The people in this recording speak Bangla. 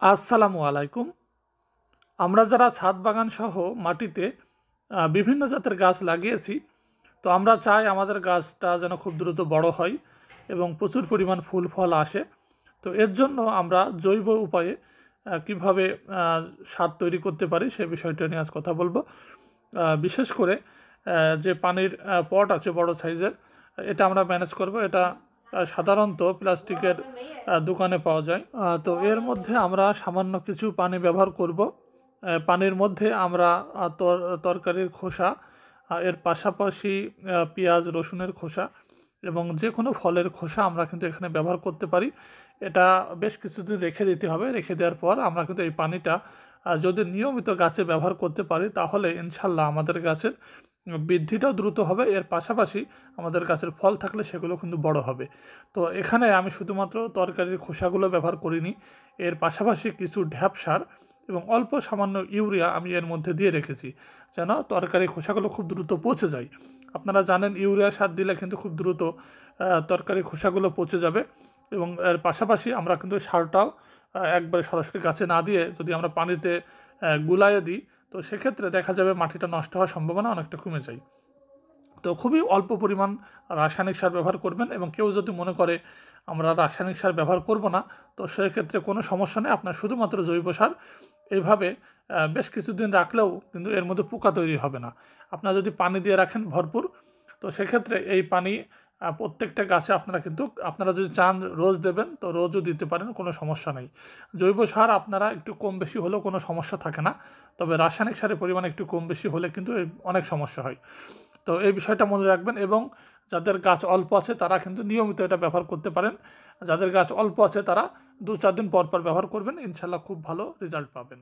আসসালামু আলাইকুম। আমরা যারা ছাদ বাগান সহ মাটিতে বিভিন্ন জাতের গাছ লাগিয়েছি, তো আমরা চাই আমাদের গাছটা যেন খুব দ্রুত বড় হয় এবং প্রচুর পরিমাণ ফুল ফল আসে। তো এর জন্য আমরা জৈব উপায়ে কিভাবে সার তৈরি করতে পারি সে বিষয়টা নিয়ে আজ কথা বলবো। বিশেষ করে যে পানির পট আছে বড় সাইজের, এটা আমরা ম্যানেজ করব। এটা সাধারণত প্লাস্টিকের দোকানে পাওয়া যায়। তো এর মধ্যে আমরা সামান্য কিছু পানি ব্যবহার করব। পানির মধ্যে আমরা তরকারির খোসা, এর পাশাপাশি পেঁয়াজ রসুনের খোসা এবং যে কোনো ফলের খোসা আমরা কিন্তু এখানে ব্যবহার করতে পারি। এটা বেশ কিছুদিন রেখে দিতে হবে। রেখে দেওয়ার পর আমরা কিন্তু এই পানিটা যদি নিয়মিত গাছে ব্যবহার করতে পারি, তাহলে ইনশাল্লাহ আমাদের গাছের বৃদ্ধিটাও দ্রুত হবে। এর পাশাপাশি আমাদের গাছের ফল থাকলে সেগুলো কিন্তু বড় হবে। তো এখানে আমি শুধুমাত্র তরকারির খোসাগুলো ব্যবহার করিনি, এর পাশাপাশি কিছু ঢ্যাপ সার এবং অল্প সামান্য ইউরিয়া আমি এর মধ্যে দিয়ে রেখেছি, যেন তরকারি খোসাগুলো খুব দ্রুত পচে যায়। আপনারা জানেন ইউরিয়া সার দিলে কিন্তু খুব দ্রুত তরকারি খোসাগুলো পচে যাবে। এবং এর পাশাপাশি আমরা কিন্তু সারটাও একবারে সরাসরি গাছে না দিয়ে যদি আমরা পানিতে গুলাইয়ে দিই, তো সেক্ষেত্রে দেখা যাবে মাটিটা নষ্ট হওয়ার সম্ভাবনা অনেকটা কমে যায়। তো খুবই অল্প পরিমাণ রাসায়নিক সার ব্যবহার করবেন। এবং কেউ যদি মনে করে আমরা রাসায়নিক সার ব্যবহার করব না, তো সেক্ষেত্রে কোনো সমস্যা নেই। আপনার শুধুমাত্র জৈব সার এইভাবে বেশ কিছুদিন রাখলেও কিন্তু এর মধ্যে পোকা তৈরি হবে না। আপনারা যদি পানি দিয়ে রাখেন ভরপুর, তো সেক্ষেত্রে এই পানি প্রত্যেকটা গাছে আপনারা যদি চান রোজ দেবেন, তো রোজও দিতে পারেন, কোনো সমস্যা নেই। জৈব সার আপনারা একটু কম বেশি হলেও কোনো সমস্যা থাকে না, তবে রাসায়নিক সারের পরিমাণ একটু কম বেশি হলে কিন্তু অনেক সমস্যা হয়। তো এই বিষয়টা মনে রাখবেন। এবং যাদের গাছ অল্প আছে তারা কিন্তু নিয়মিত এটা ব্যবহার করতে পারেন। যাদের গাছ অল্প আছে তারা 2-4 দিন পর পর ব্যবহার করবেন, ইনশাল্লাহ খুব ভালো রেজাল্ট পাবেন।